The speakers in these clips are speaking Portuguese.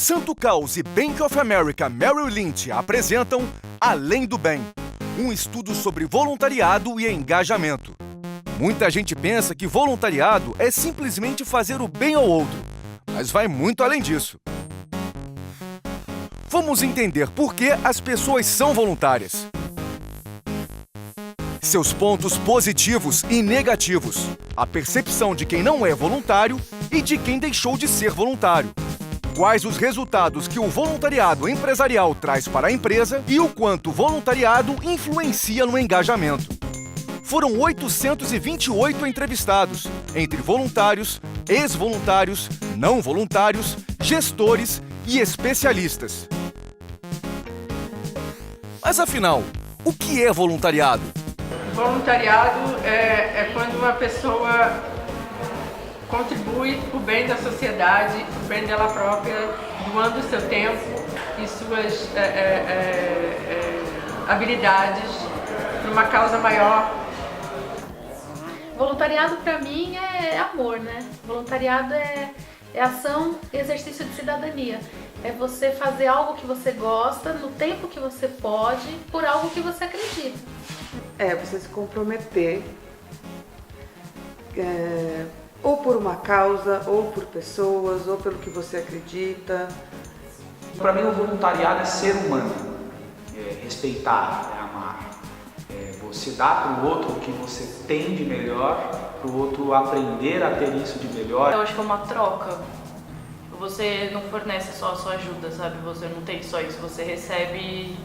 Santo Claus e Bank of America Merrill Lynch apresentam Além do Bem, um estudo sobre voluntariado e engajamento. Muita gente pensa que voluntariado é simplesmente fazer o bem ao outro, mas vai muito além disso. Vamos entender por que as pessoas são voluntárias. Seus pontos positivos e negativos, a percepção de quem não é voluntário e de quem deixou de ser voluntário. Quais os resultados que o voluntariado empresarial traz para a empresa e o quanto o voluntariado influencia no engajamento. Foram 828 entrevistados, entre voluntários, ex-voluntários, não voluntários, gestores e especialistas. Mas afinal, o que é voluntariado? Voluntariado é quando uma pessoa contribui para o bem da sociedade, para o bem dela própria, doando o seu tempo e suas habilidades para uma causa maior. Voluntariado para mim é amor, né? Voluntariado é ação e exercício de cidadania. É você fazer algo que você gosta, no tempo que você pode, por algo que você acredita. É você se comprometer ou por uma causa, ou por pessoas, ou pelo que você acredita. Para mim o voluntariado é ser humano, é respeitar, é amar. Você dá para o outro o que você tem de melhor, para o outro aprender a ter isso de melhor. Eu acho que é uma troca. Você não fornece só a sua ajuda, sabe? Você não tem só isso, você recebe,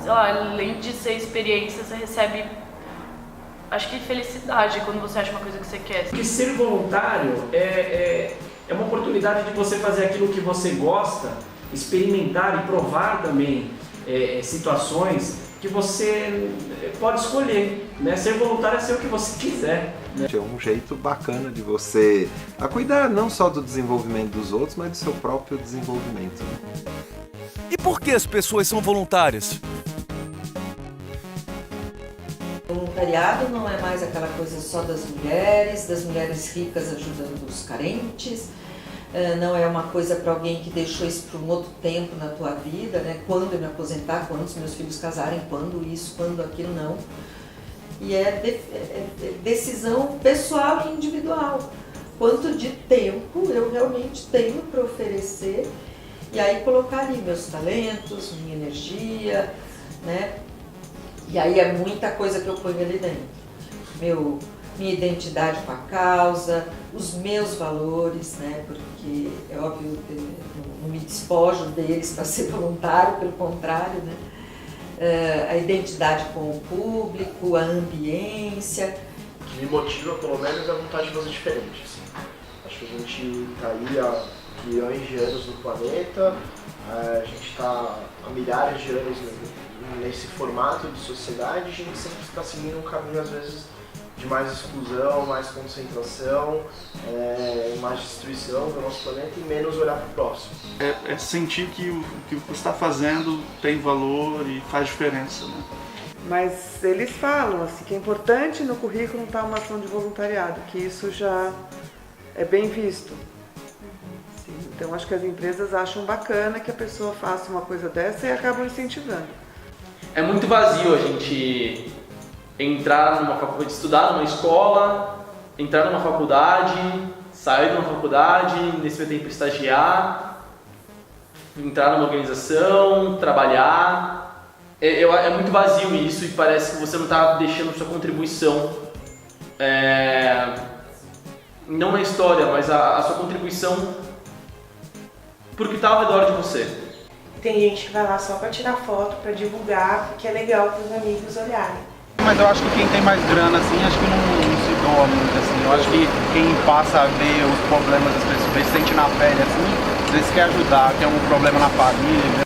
sei lá, além de ser experiência, você recebe, acho que felicidade quando você acha uma coisa que você quer. Porque ser voluntário é uma oportunidade de você fazer aquilo que você gosta, experimentar e provar também situações que você pode escolher, né? Ser voluntário é ser o que você quiser, né? É um jeito bacana de você cuidar não só do desenvolvimento dos outros, mas do seu próprio desenvolvimento, né? E por que as pessoas são voluntárias? Voluntariado não é mais aquela coisa só das mulheres ricas ajudando os carentes. Não é uma coisa para alguém que deixou isso para um outro tempo na tua vida, né? Quando eu me aposentar, quando os meus filhos casarem, quando isso, quando aquilo, não. E é decisão pessoal e individual. Quanto de tempo eu realmente tenho para oferecer e aí colocar ali meus talentos, minha energia, né? E aí é muita coisa que eu ponho ali dentro. Minha identidade com a causa, os meus valores, né? Porque é óbvio que eu não me despojo deles para ser voluntário, pelo contrário, né? A identidade com o público, a ambiência. O que me motiva, pelo menos, é a vontade de fazer diferente. Assim. Acho que a gente está aí há milhões de anos no planeta, a gente está há milhares de anos nesse formato de sociedade, a gente sempre está seguindo um caminho, às vezes, de mais exclusão, mais concentração, mais destruição do nosso planeta e menos olhar para o próximo. É sentir que o que você está fazendo tem valor e faz diferença, né? Mas eles falam assim, que é importante no currículo estar uma ação de voluntariado, que isso já é bem visto. Sim, então acho que as empresas acham bacana que a pessoa faça uma coisa dessa e acabam incentivando. É muito vazio a gente entrar numa faculdade, estudar numa escola, entrar numa faculdade, sair de uma faculdade, nesse meio tempo estagiar, entrar numa organização, trabalhar. É muito vazio isso e parece que você não está deixando sua contribuição, não na história, mas a sua contribuição porque está ao redor de você. Tem gente que vai lá só para tirar foto, para divulgar, porque é legal para os amigos olharem. Mas eu acho que quem tem mais grana, assim, acho que não se doa muito, assim. Eu acho que quem passa a ver os problemas das pessoas, sente na pele, assim, às vezes quer ajudar, tem algum problema na família.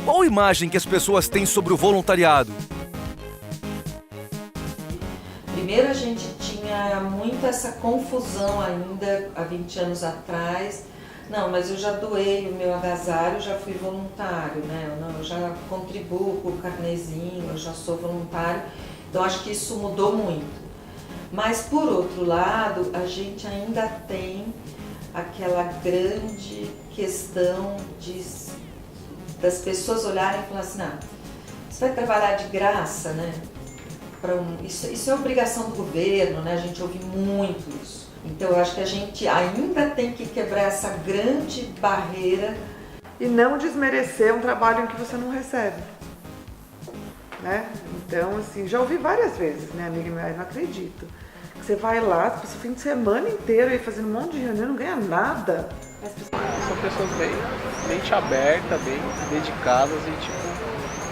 Qual a imagem que as pessoas têm sobre o voluntariado? Primeiro a gente tinha muito essa confusão ainda, há 20 anos atrás. Não, mas eu já doei o meu agasalho, já fui voluntário, né? Eu já contribuo com o carnezinho, eu já sou voluntário. Então acho que isso mudou muito. Mas por outro lado, a gente ainda tem aquela grande questão das pessoas olharem e falarem assim, não, você vai trabalhar de graça, né? Isso é obrigação do governo, né? A gente ouve muito isso. Então eu acho que a gente ainda tem que quebrar essa grande barreira. E não desmerecer um trabalho em que você não recebe. Né? Então, assim, já ouvi várias vezes, né, amiga minha, eu não acredito. Você vai lá, passa o fim de semana inteiro aí fazendo um monte de reunião, não ganha nada. São pessoas bem mente aberta, bem dedicadas e tipo,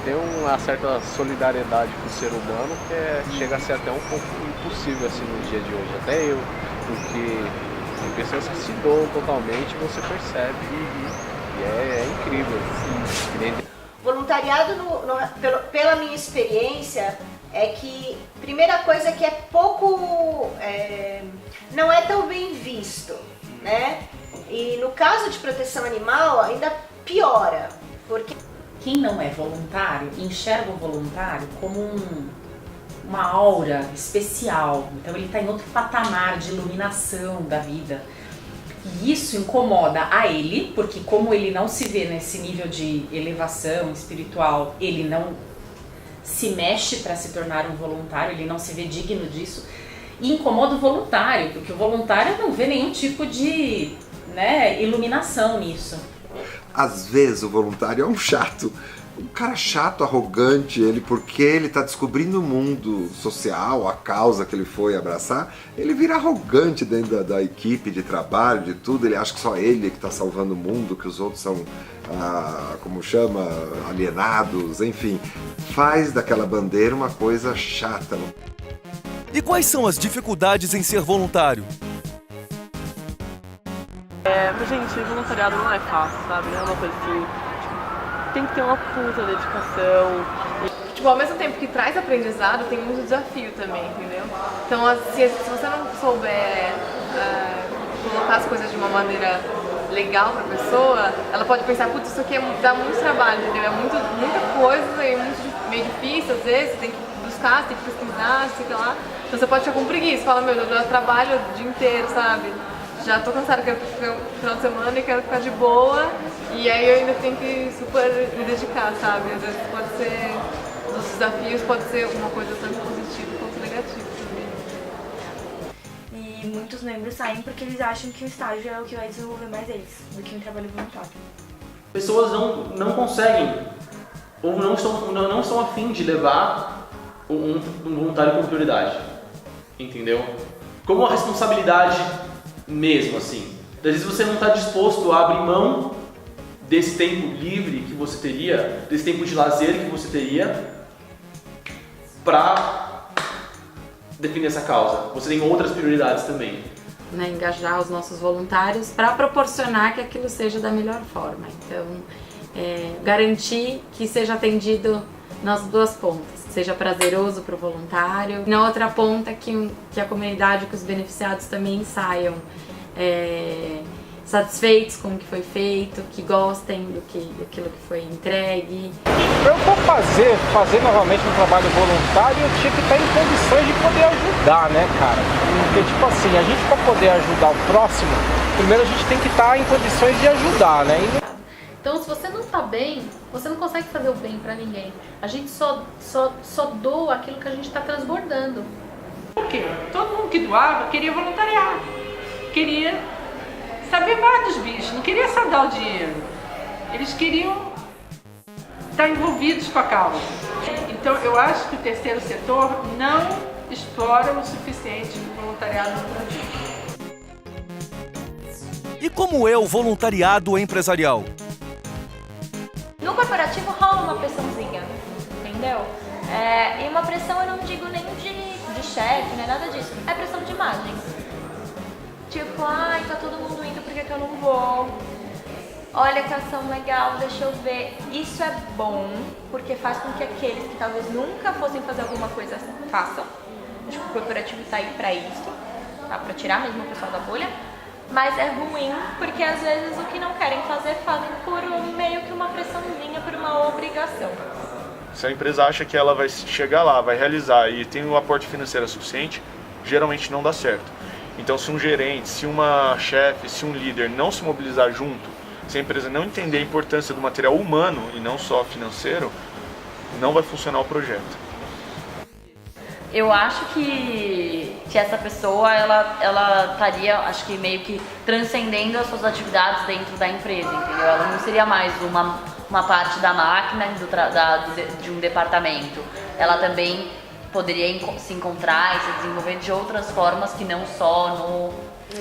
tem uma certa solidariedade com o ser humano que chega a ser até um pouco impossível assim no dia de hoje, até eu, porque tem pessoas que se doam totalmente, você percebe e é incrível. Voluntariado, pela minha experiência, é que, primeira coisa é que é pouco, não é tão bem visto, né? E no caso de proteção animal, ainda piora, porque... Quem não é voluntário, enxerga o voluntário como uma aura especial, então ele está em outro patamar de iluminação da vida. E isso incomoda a ele, porque como ele não se vê nesse nível de elevação espiritual, ele não se mexe para se tornar um voluntário, ele não se vê digno disso. E incomoda o voluntário, porque o voluntário não vê nenhum tipo de, né, iluminação nisso. Às vezes o voluntário é um chato. Um cara chato, arrogante, porque ele está descobrindo o mundo social, a causa que ele foi abraçar, ele vira arrogante dentro da equipe de trabalho, de tudo, ele acha que só ele que está salvando o mundo, que os outros são, como chama, alienados, enfim, faz daquela bandeira uma coisa chata. E quais são as dificuldades em ser voluntário? Gente, voluntariado não é fácil, sabe? Não é uma coisa assim... Tem que ter uma puta dedicação. Tipo, ao mesmo tempo que traz aprendizado, tem muito desafio também, entendeu? Então, se você não souber colocar as coisas de uma maneira legal pra pessoa, ela pode pensar, putz, isso aqui dá muito trabalho, entendeu? É muita coisa, é meio difícil às vezes, tem que buscar, tem que pesquisar, sei lá. Então você pode ficar com preguiça, fala, meu, eu já trabalho o dia inteiro, sabe? Já tô cansada, quero ficar no final de semana e quero ficar de boa. E aí eu ainda tenho que super me dedicar, sabe? Às vezes pode ser, os desafios pode ser uma coisa tanto positiva quanto negativa também. E muitos membros saem porque eles acham que o estágio é o que vai desenvolver mais eles, do que um trabalho voluntário. Pessoas não conseguem, ou não estão a fim de levar um voluntário com prioridade, entendeu? Como uma responsabilidade mesmo, assim. Às vezes você não está disposto a abrir mão desse tempo livre que você teria, desse tempo de lazer que você teria para defender essa causa. Você tem outras prioridades também. Né, engajar os nossos voluntários para proporcionar que aquilo seja da melhor forma. Então, garantir que seja atendido nas duas pontas, seja prazeroso para o voluntário, na outra ponta que a comunidade, que os beneficiados também saiam satisfeitos com o que foi feito, que gostem daquilo que foi entregue. Para eu fazer novamente um trabalho voluntário, eu tinha que estar em condições de poder ajudar, né, cara? Porque, tipo assim, a gente, para poder ajudar o próximo, primeiro a gente tem que estar em condições de ajudar, né? Então, se você não tá bem, você não consegue fazer o bem para ninguém. A gente só doa aquilo que a gente está transbordando. Por quê? Todo mundo que doava queria voluntariar, queria saber mais dos bichos, não queria só dar o dinheiro. Eles queriam estar envolvidos com a causa. Então eu acho que o terceiro setor não explora o suficiente o voluntariado no Brasil. E como é o voluntariado empresarial? No corporativo rola uma pressãozinha, entendeu? E uma pressão eu não digo nem de chefe, nem nada disso. É pressão de imagem. Tipo, ai, tá todo mundo indo, por que eu não vou? Olha que ação legal, deixa eu ver. Isso é bom, porque faz com que aqueles que talvez nunca fossem fazer alguma coisa façam. Acho que o corporativo tá aí pra isso, tá? Pra tirar mesmo o pessoal da bolha. Mas é ruim, porque às vezes o que não querem fazer, fazem por meio que uma pressãozinha, por uma obrigação. Se a empresa acha que ela vai chegar lá, vai realizar e tem um aporte financeiro suficiente, geralmente não dá certo. Então, se um gerente, se uma chefe, se um líder não se mobilizar junto, se a empresa não entender a importância do material humano e não só financeiro, não vai funcionar o projeto. Eu acho que essa pessoa, ela estaria, acho que meio que transcendendo as suas atividades dentro da empresa, entendeu? Ela não seria mais uma parte da máquina de um departamento. Ela também poderia se encontrar e se desenvolver de outras formas que não só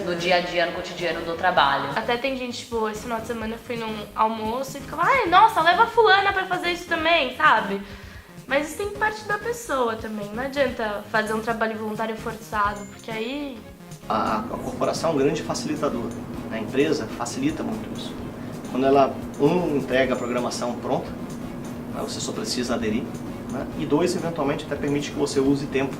no dia a dia, no cotidiano do trabalho. Até tem gente, tipo, esse final de semana eu fui num almoço e ficava, ai, nossa, leva fulana pra fazer isso também, sabe? Mas isso tem parte da pessoa também, não adianta fazer um trabalho voluntário forçado, porque aí... A corporação é um grande facilitador, a empresa facilita muito isso. Quando entrega a programação pronta, você só precisa aderir, né? E 2, eventualmente, até permite que você use tempo,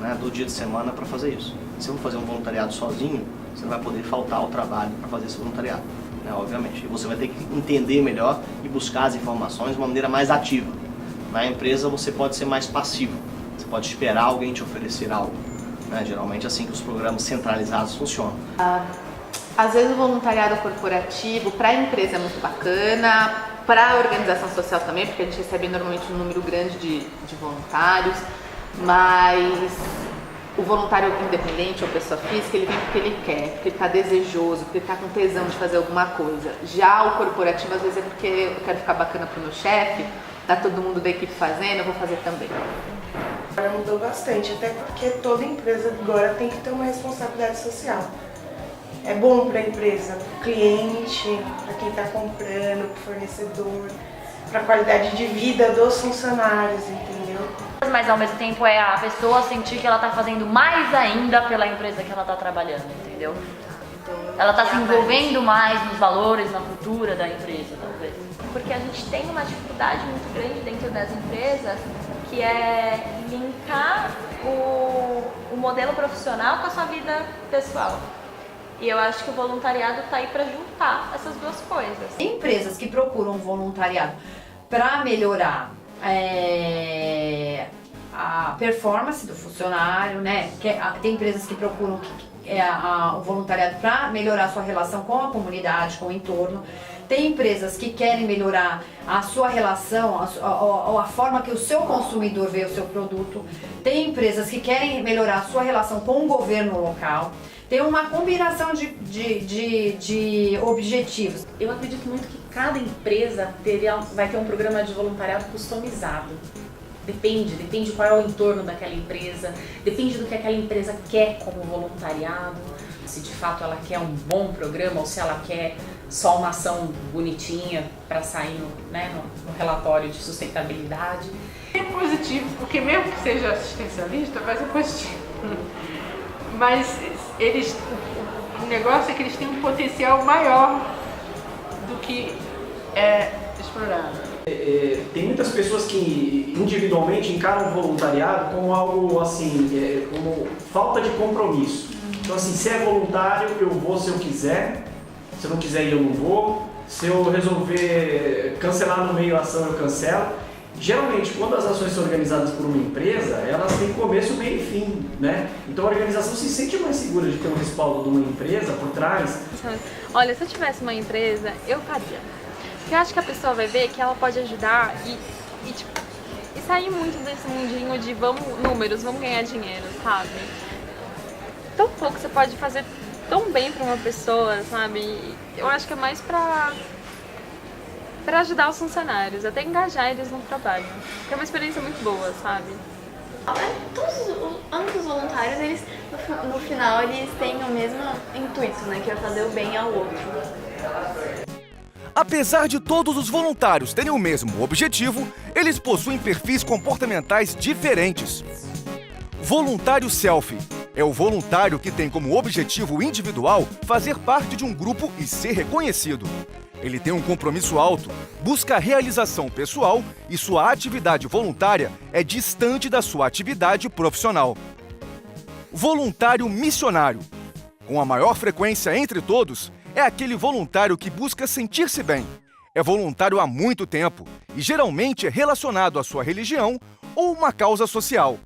né, do dia de semana para fazer isso. Se eu for fazer um voluntariado sozinho, você não vai poder faltar ao trabalho para fazer esse voluntariado, né, obviamente. E você vai ter que entender melhor e buscar as informações de uma maneira mais ativa. Na empresa você pode ser mais passivo, você pode esperar alguém te oferecer algo, né? Geralmente é assim que os programas centralizados funcionam. Às vezes o voluntariado corporativo para a empresa é muito bacana, para a organização social também, porque a gente recebe normalmente um número grande de voluntários, mas o voluntário independente ou pessoa física, ele vem porque ele quer, porque ele está desejoso, porque ele está com tesão de fazer alguma coisa. Já o corporativo às vezes é porque eu quero ficar bacana para o meu chefe, tá todo mundo da equipe fazendo, eu vou fazer também. Agora mudou bastante, até porque toda empresa agora tem que ter uma responsabilidade social. É bom para a empresa, para o cliente, para quem está comprando, para o fornecedor, para a qualidade de vida dos funcionários, entendeu? Mas ao mesmo tempo é a pessoa sentir que ela está fazendo mais ainda pela empresa que ela está trabalhando, entendeu? Ela está se envolvendo mais nos valores, na cultura da empresa, talvez. Porque a gente tem uma dificuldade muito grande dentro das empresas, que é linkar o modelo profissional com a sua vida pessoal. E eu acho que o voluntariado está aí para juntar essas duas coisas. Empresas que procuram voluntariado para melhorar a performance do funcionário, né? Tem empresas que procuram o voluntariado para melhorar a sua relação com a comunidade, com o entorno. Tem empresas que querem melhorar a sua relação, a forma que o seu consumidor vê o seu produto. Tem empresas que querem melhorar a sua relação com o governo local. Tem uma combinação de objetivos. Eu acredito muito que cada empresa vai ter um programa de voluntariado customizado. Depende qual é o entorno daquela empresa, depende do que aquela empresa quer como voluntariado, se de fato ela quer um bom programa ou se ela quer só uma ação bonitinha para sair no relatório de sustentabilidade. É positivo, porque mesmo que seja assistencialista, vai ser positivo. Mas o negócio é que eles têm um potencial maior do que é explorado. Tem muitas pessoas que individualmente encaram o voluntariado como algo assim, como falta de compromisso. Então assim, se é voluntário, eu vou se eu quiser, se eu não quiser ir eu não vou, se eu resolver cancelar no meio a ação eu cancelo. Geralmente, quando as ações são organizadas por uma empresa, elas têm começo, meio e fim, né? Então a organização se sente mais segura de ter um respaldo de uma empresa por trás. Olha, se eu tivesse uma empresa, eu faria. Porque eu acho que a pessoa vai ver que ela pode ajudar e sair muito desse mundinho de números, vamos ganhar dinheiro, sabe? Tão pouco você pode fazer tão bem pra uma pessoa, sabe? Eu acho que é mais pra ajudar os funcionários, até engajar eles no trabalho. Que é uma experiência muito boa, sabe? Ambos os voluntários, eles, no final, eles têm o mesmo intuito, né? Que é fazer o bem ao outro. Apesar de todos os voluntários terem o mesmo objetivo, eles possuem perfis comportamentais diferentes. Voluntário selfie é o voluntário que tem como objetivo individual fazer parte de um grupo e ser reconhecido. Ele tem um compromisso alto, busca a realização pessoal e sua atividade voluntária é distante da sua atividade profissional. Voluntário missionário. Com a maior frequência entre todos, é aquele voluntário que busca sentir-se bem. É voluntário há muito tempo e geralmente é relacionado à sua religião ou uma causa social.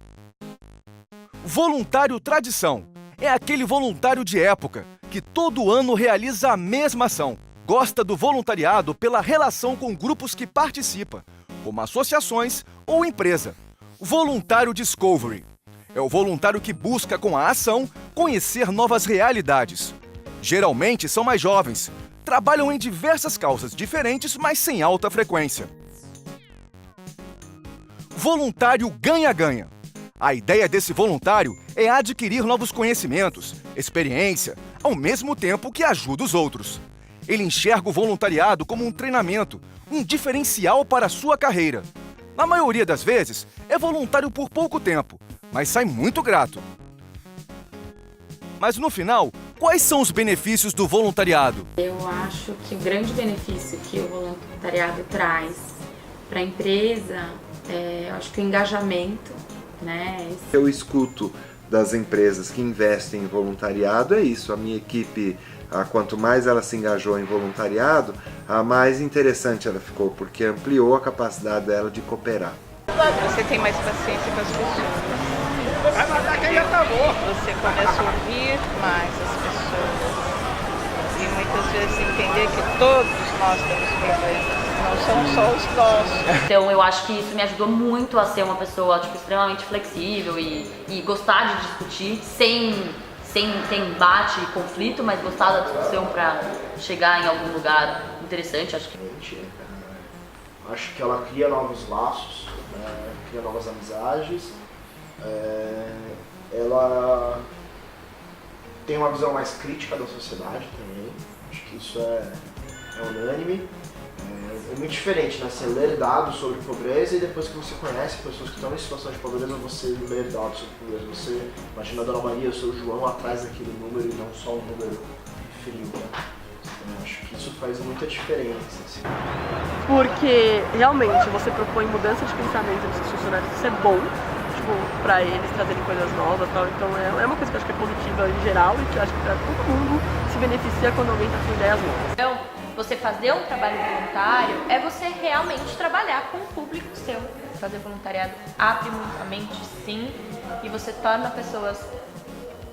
Voluntário tradição. é aquele voluntário de época que todo ano realiza a mesma ação. Gosta do voluntariado pela relação com grupos que participa, como associações ou empresa. Voluntário Discovery é o voluntário que busca, com a ação, conhecer novas realidades. Geralmente são mais jovens, trabalham em diversas causas diferentes, mas sem alta frequência. Voluntário ganha-ganha. A ideia desse voluntário é adquirir novos conhecimentos, experiência, ao mesmo tempo que ajuda os outros. Ele enxerga o voluntariado como um treinamento, um diferencial para a sua carreira. Na maioria das vezes, é voluntário por pouco tempo, mas sai muito grato. Mas no final, quais são os benefícios do voluntariado? Eu acho que o grande benefício que o voluntariado traz para a empresa eu acho que o engajamento, né? Eu escuto das empresas que investem em voluntariado, é isso, a minha equipe, quanto mais ela se engajou em voluntariado, a mais interessante ela ficou, porque ampliou a capacidade dela de cooperar. Você tem mais paciência com as pessoas. Você começa a ouvir mais as pessoas. E muitas vezes entender que todos nós temos problemas. Não são só os nossos. Então eu acho que isso me ajudou muito a ser uma pessoa extremamente flexível e gostar de discutir sem ter embate e conflito, mas gostar da discussão para chegar em algum lugar interessante. Acho que ela cria novos laços, cria novas amizades, ela tem uma visão mais crítica da sociedade também. Acho que isso é unânime. É muito diferente, né? Você ler dados sobre pobreza e depois que você conhece pessoas que estão em situação de pobreza, você ler dados sobre pobreza. Você imagina a Dona Maria, o seu João atrás daquele número e não só um número frio, né? Eu acho que isso faz muita diferença. Assim. Porque realmente você propõe mudança de pensamento nos seus funcionários, isso é bom, tipo, pra eles trazerem coisas novas e tal. Então é uma coisa que eu acho que é positiva em geral e que eu acho que pra todo mundo se beneficia quando alguém tá com ideias novas. Então, você fazer um trabalho voluntário é você realmente trabalhar com o público seu. Fazer voluntariado abre muito a mente, sim, e você torna pessoas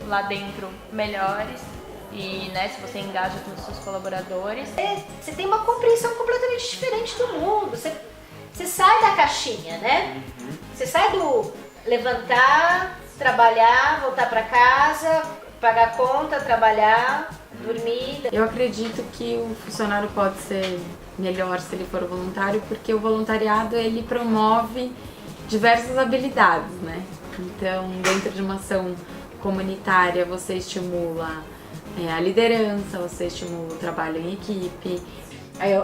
lá dentro melhores. E, né, se você engaja com os seus colaboradores, você tem uma compreensão completamente diferente do mundo. Você sai da caixinha, né? Você sai do levantar, trabalhar, voltar para casa, pagar conta, trabalhar, dormir. Eu acredito que o funcionário pode ser melhor se ele for voluntário, porque o voluntariado ele promove diversas habilidades, né? Então, dentro de uma ação comunitária, você estimula a liderança, você estimula o trabalho em equipe.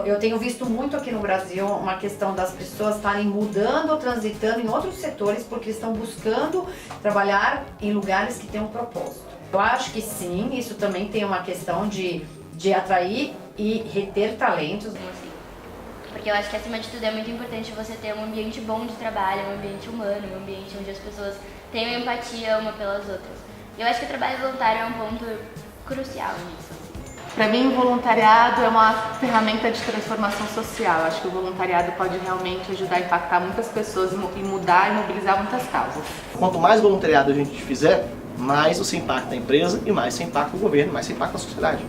Eu tenho visto muito aqui no Brasil uma questão das pessoas estarem mudando ou transitando em outros setores porque estão buscando trabalhar em lugares que têm um propósito. Eu acho que sim, isso também tem uma questão de atrair e reter talentos. porque eu acho que acima de tudo é muito importante você ter um ambiente bom de trabalho, um ambiente humano, um ambiente onde as pessoas tenham empatia uma pelas outras. Eu acho que o trabalho voluntário é um ponto crucial nisso. Para mim, o voluntariado é uma ferramenta de transformação social. Eu acho que o voluntariado pode realmente ajudar a impactar muitas pessoas e mudar e mobilizar muitas causas. Quanto mais voluntariado a gente fizer, mais você impacta a empresa e mais você impacta o governo, mais você impacta a sociedade.